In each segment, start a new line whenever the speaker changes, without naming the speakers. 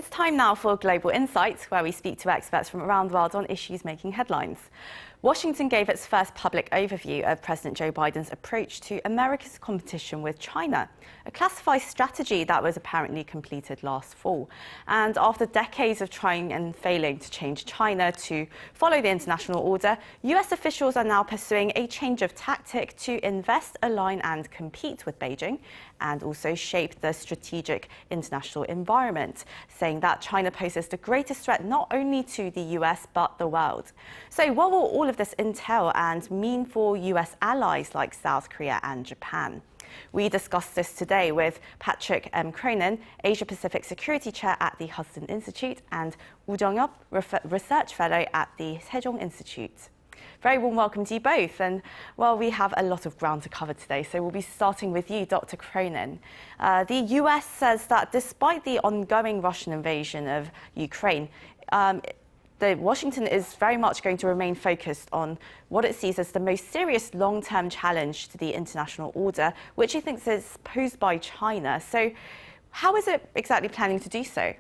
It's time now for Global Insights, where we speak to experts from around the world on issues making headlines. Washington gave its first public overview of President Joe Biden's approach to America's competition with China, a classified strategy that was apparently completed last fall. And after decades of trying and failing to change China to follow the international order, US officials are now pursuing a change of tactic to invest, align and compete with Beijing, and also shape the strategic international environment, saying that China poses the greatest threat not only to the US but the world. So what will all of this entail and mean for US allies like South Korea and Japan? We discussed this today with Patrick M. Cronin, Asia Pacific Security Chair at the Hudson Institute, and Jung-yeop, Research Fellow at the Sejong Institute. Very warm welcome to you both. And well, we have a lot of ground to cover today, so we'll be starting with you, Dr. Cronin. The US says that despite the ongoing Russian invasion of Ukraine, Washington is very much going to remain focused on what it sees as the most serious long-term challenge to the international order, which it thinks is posed by China. So how is it exactly planning to do so?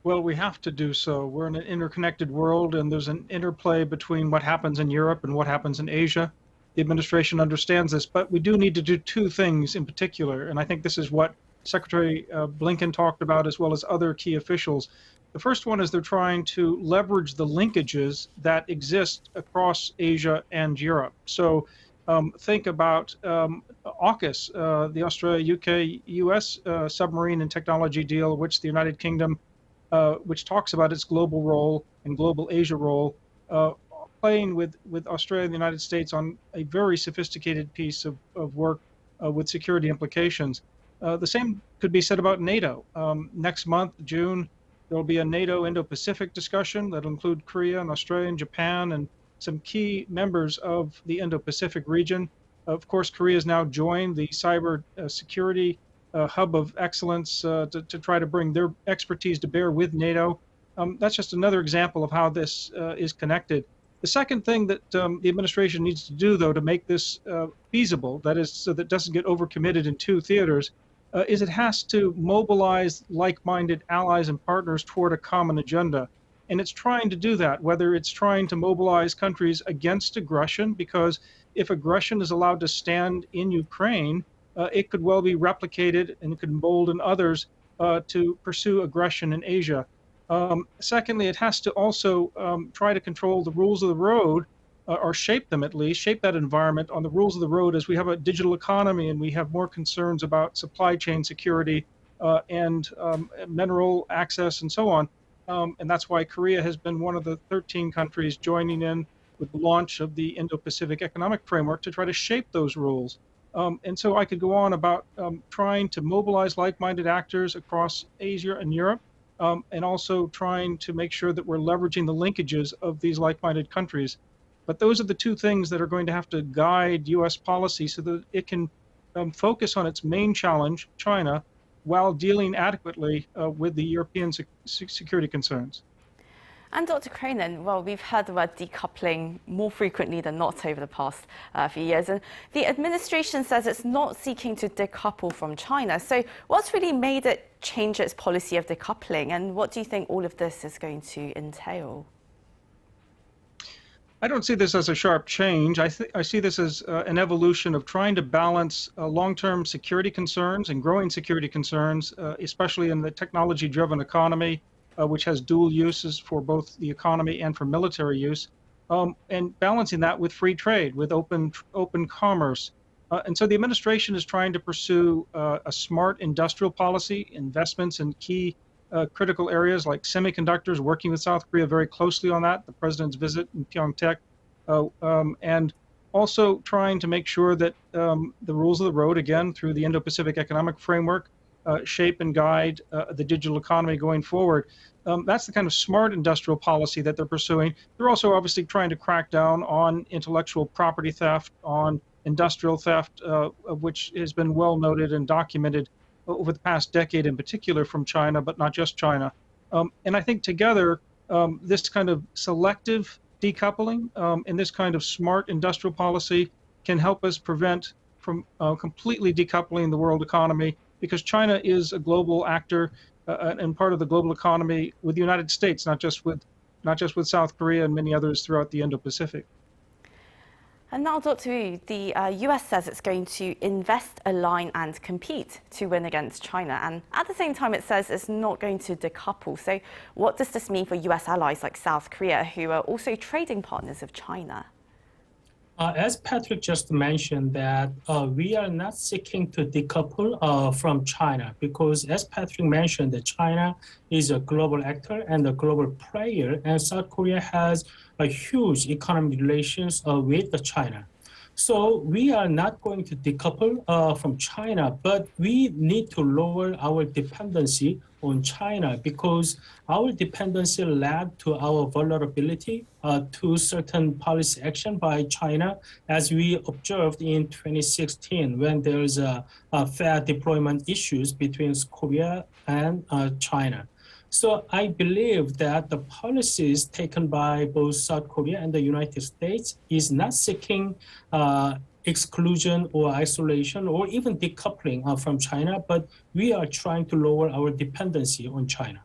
Well, we have to do so. We're in an interconnected world, and there's an interplay between what happens in Europe and what happens in Asia. The administration understands this, but we do need to do two things in particular, and I think this is what Secretary Blinken talked about, as well as other key officials. The first one is they're trying to leverage the linkages that exist across Asia and Europe. So think about AUKUS, the Australia-UK-US submarine and technology deal, which the United Kingdom which talks about its global role and global Asia role, playing with Australia and the United States on a very sophisticated piece of work with security implications. The same could be said about NATO. Next month, June, there will be a NATO Indo-Pacific discussion that will include Korea and Australia and Japan and some key members of the Indo-Pacific region. Of course, Korea has now joined the cyber security hub of excellence to try to bring their expertise to bear with NATO. That's just another example of how this is connected. The second thing that the administration needs to do, though, to make this feasible, that is, so that it doesn't get overcommitted in two theaters, is it has to mobilize like-minded allies and partners toward a common agenda. And it's trying to do that, whether it's trying to mobilize countries against aggression, because if aggression is allowed to stand in Ukraine, it could well be replicated and it could embolden others to pursue aggression in Asia. Secondly, it has to also try to control the rules of the road, or shape them at least, shape that environment on the rules of the road as we have a digital economy and we have more concerns about supply chain security and mineral access and so on. And that's why Korea has been one of the 13 countries joining in with the launch of the Indo-Pacific Economic Framework to try to shape those rules. And so I could go on about trying to mobilize like-minded actors across Asia and Europe, and also trying to make sure that we're leveraging the linkages of these like-minded countries. But those are the two things that are going to have to guide U.S. policy so that it can focus on its main challenge, China, while dealing adequately with the European security concerns.
And Dr. Cronin, well, we've heard the word decoupling more frequently than not over the past few years. And the administration says it's not seeking to decouple from China. So what's really made it change its policy of decoupling? And what do you think all of this is going to entail?
I don't see this as a sharp change. I see this as an evolution of trying to balance long-term security concerns and growing security concerns, especially in the technology-driven economy, which has dual uses for both the economy and for military use, and balancing that with free trade, with open commerce. And so the administration is trying to pursue a smart industrial policy, investments in key critical areas like semiconductors, working with South Korea very closely on that, the president's visit in Pyeongtaek, and also trying to make sure that the rules of the road, again, through the Indo-Pacific Economic Framework, shape and guide the digital economy going forward. That's the kind of smart industrial policy that they're pursuing. They're also obviously trying to crack down on intellectual property theft, on industrial theft, which has been well noted and documented over the past decade in particular from China, but not just China. And I think together, this kind of selective decoupling and this kind of smart industrial policy can help us prevent from completely decoupling the world economy because China is a global actor and part of the global economy with the United States, not just with South Korea and many others throughout the Indo-Pacific.
And now, Dr. Wu, the US says it's going to invest, align and compete to win against China. And at the same time, it says it's not going to decouple. So what does this mean for US allies like South Korea, who are also trading partners of China?
As Patrick just mentioned, that we are not seeking to decouple from China, because as Patrick mentioned, that China is a global actor and a global player, and South Korea has a huge economic relations with China. So we are not going to decouple from China, but we need to lower our dependency on China, because our dependency led to our vulnerability to certain policy action by China, as we observed in 2016 when there is a fair deployment issues between Korea and China. So I believe that the policies taken by both South Korea and the United States is not seeking exclusion or isolation or even decoupling from China, but we are trying to lower our dependency on China.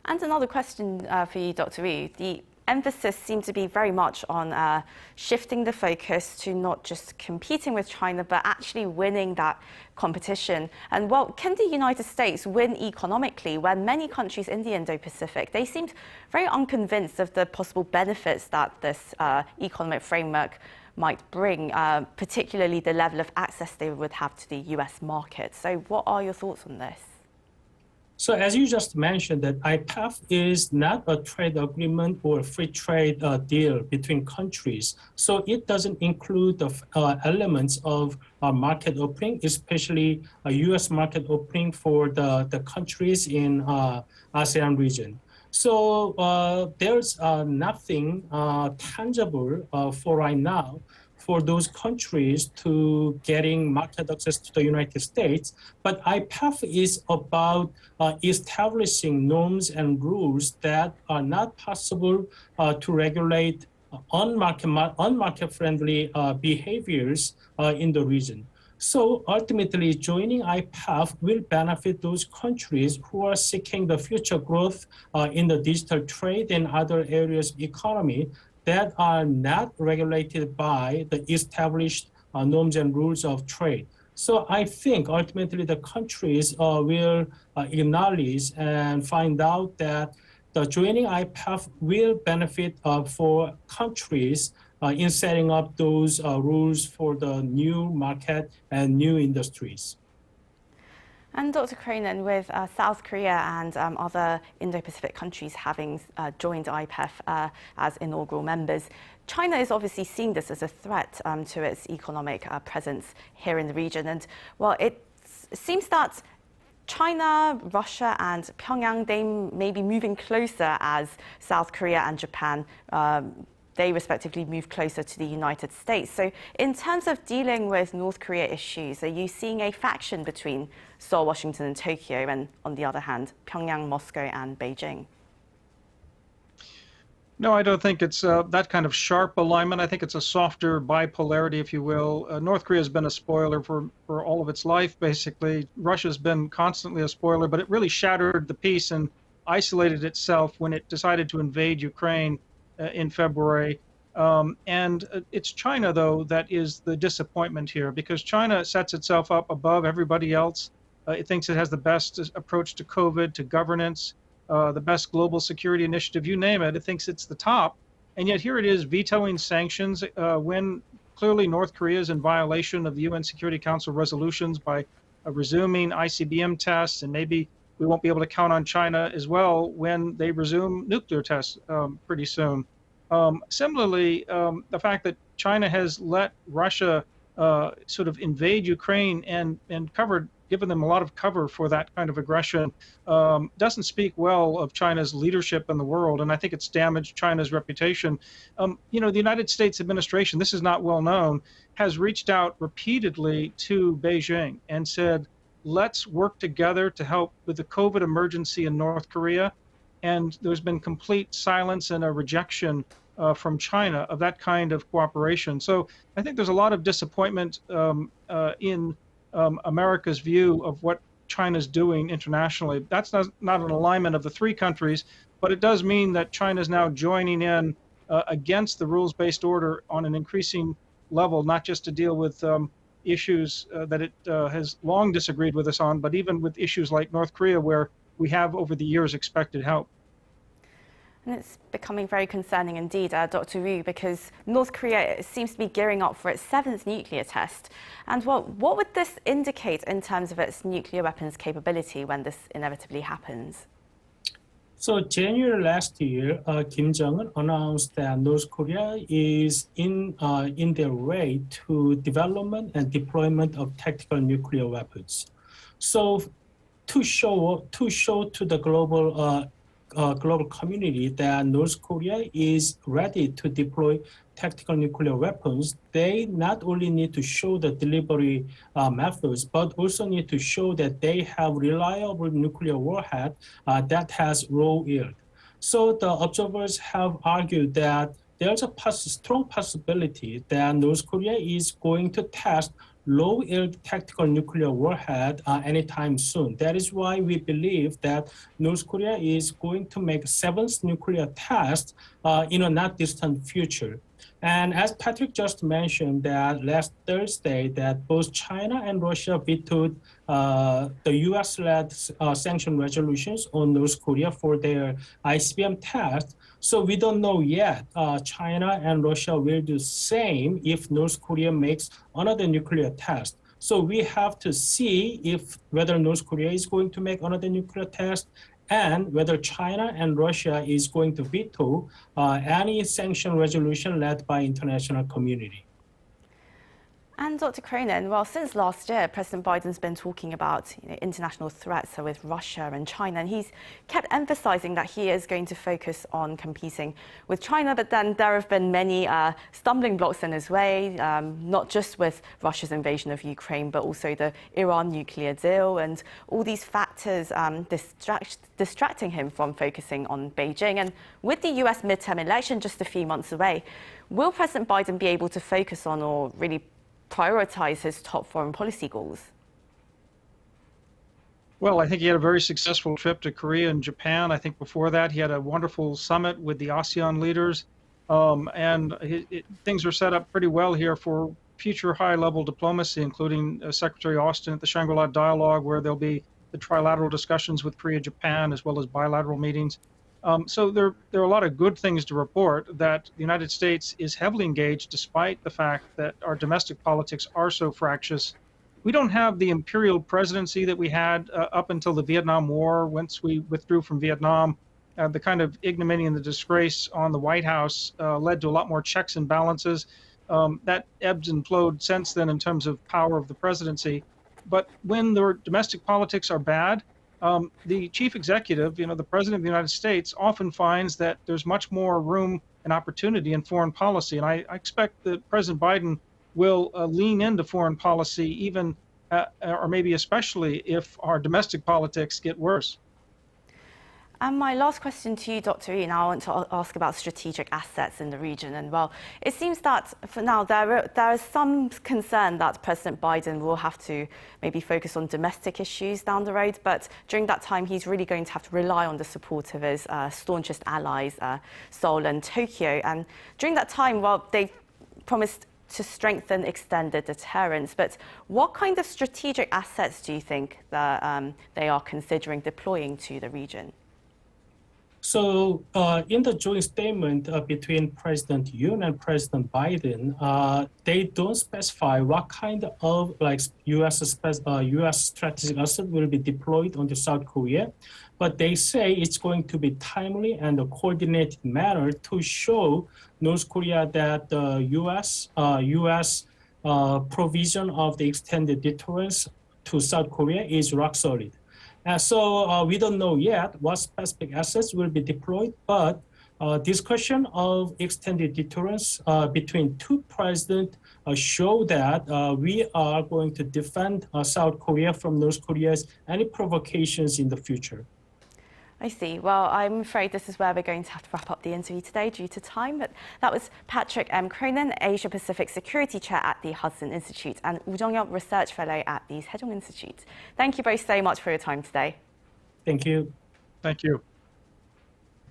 And another question for you, Dr. Wu. The emphasis seems to be very much on shifting the focus to not just competing with China, but actually winning that competition. And well, can the United States win economically when many countries in the Indo-Pacific, they seemed very unconvinced of the possible benefits that this economic framework might bring, particularly the level of access they would have to the US market. So what are your thoughts on this?
So as you just mentioned, that IPEF is not a trade agreement or a free trade deal between countries. So it doesn't include the elements of market opening, especially a US market opening for the countries in ASEAN region. So there's nothing tangible for right now for those countries to getting market access to the United States. But IPEF is about establishing norms and rules that are not possible to regulate unmarket-friendly behaviors in the region. So ultimately, joining IPEF will benefit those countries who are seeking the future growth in the digital trade and other areas of economy that are not regulated by the established norms and rules of trade. So I think ultimately the countries will acknowledge and find out that the joining IPEF will benefit for countries in setting up those rules for the new market and new industries.
And Dr. Cronin, with South Korea and other Indo-Pacific countries having joined IPEF as inaugural members, China is obviously seeing this as a threat to its economic presence here in the region. And well, it seems that China, Russia and Pyongyang, they may be moving closer as South Korea and Japan they respectively move closer to the United States. So in terms of dealing with North Korea issues, are you seeing a faction between Seoul, Washington and Tokyo, and on the other hand, Pyongyang, Moscow and Beijing?
No, I don't think it's that kind of sharp alignment. I think it's a softer bipolarity, if you will. North Korea has been a spoiler for all of its life, basically. Russia's been constantly a spoiler, but it really shattered the peace and isolated itself when it decided to invade Ukraine in February. It's China, though, that is the disappointment here, because China sets itself up above everybody else. It thinks it has the best approach to COVID, to governance, the best global security initiative, you name it. It thinks it's the top. And yet here it is vetoing sanctions when clearly North Korea is in violation of the UN Security Council resolutions by resuming ICBM tests, and maybe we won't be able to count on China as well when they resume nuclear tests pretty soon. Similarly, the fact that China has let Russia sort of invade Ukraine and given them a lot of cover for that kind of aggression doesn't speak well of China's leadership in the world, and I think it's damaged China's reputation. The United States administration, this is not well known, has reached out repeatedly to Beijing and said, let's work together to help with the COVID emergency in North Korea. And there's been complete silence and a rejection from China of that kind of cooperation. So I think there's a lot of disappointment in America's view of what China's doing internationally. That's not an alignment of the three countries, but it does mean that China is now joining in against the rules-based order on an increasing level, not just to deal with issues that it has long disagreed with us on, but even with issues like North Korea, where we have over the years expected help.
And it's becoming very concerning indeed, Dr. Wu, because North Korea seems to be gearing up for its 7th nuclear test. And well, what would this indicate in terms of its nuclear weapons capability when this inevitably happens?
So January last year, Kim Jong-un announced that North Korea is in their way to development and deployment of tactical nuclear weapons. So to show to the global community that North Korea is ready to deploy tactical nuclear weapons, they not only need to show the delivery methods, but also need to show that they have reliable nuclear warhead that has low yield. So the observers have argued that there's a strong possibility that North Korea is going to test low-yield tactical nuclear warhead anytime soon. That is why we believe that North Korea is going to make 7th nuclear test in a not distant future. And as Patrick just mentioned, that last Thursday, that both China and Russia vetoed the U.S.-led sanction resolutions on North Korea for their ICBM test. So we don't know yet. China and Russia will do the same if North Korea makes another nuclear test. So we have to see whether North Korea is going to make another nuclear test and whether China and Russia is going to veto any sanction resolution led by international community.
And Dr. Cronin, well, since last year, President Biden's been talking about international threats with Russia and China, and he's kept emphasizing that he is going to focus on competing with China. But then there have been many stumbling blocks in his way, not just with Russia's invasion of Ukraine, but also the Iran nuclear deal and all these factors distracting him from focusing on Beijing. And with the US midterm election just a few months away, will President Biden be able to focus on or really prioritize his top foreign policy goals?
Well, I think he had a very successful trip to Korea and Japan. I think before that, he had a wonderful summit with the ASEAN leaders. Things are set up pretty well here for future high-level diplomacy, including Secretary Austin at the Shangri-La Dialogue, where there'll be the trilateral discussions with Korea, Japan, as well as bilateral meetings. So there are a lot of good things to report, that the United States is heavily engaged despite the fact that our domestic politics are so fractious. We don't have the imperial presidency that we had up until the Vietnam War. Once we withdrew from Vietnam, the kind of ignominy and the disgrace on the White House led to a lot more checks and balances. That ebbed and flowed since then in terms of power of the presidency. But when the domestic politics are bad, the chief executive, the president of the United States, often finds that there's much more room and opportunity in foreign policy. And I expect that President Biden will lean into foreign policy even, or maybe especially, if our domestic politics get worse.
And my last question to you, Dr. Yu, now I want to ask about strategic assets in the region. And well, it seems that for now there is some concern that President Biden will have to maybe focus on domestic issues down the road. But during that time, he's really going to have to rely on the support of his staunchest allies, Seoul and Tokyo. And during that time, well, they promised to strengthen extended deterrence. But what kind of strategic assets do you think that they are considering deploying to the region?
So in the joint statement between President Yoon and President Biden, they don't specify what kind of U.S. strategic asset will be deployed onto South Korea, but they say it's going to be timely and a coordinated manner to show North Korea that the U.S. Provision of the extended deterrence to South Korea is rock solid. So we don't know yet what specific assets will be deployed, but discussion of extended deterrence between two presidents show that we are going to defend South Korea from North Korea's any provocations in the future.
I see. Well, I'm afraid this is where we're going to have to wrap up the interview today due to time. But that was Patrick M. Cronin, Asia Pacific Security Chair at the Hudson Institute and Jung-yeop Research Fellow at the Sejong Institute. Thank you both so much for your time today.
Thank you.
Thank you.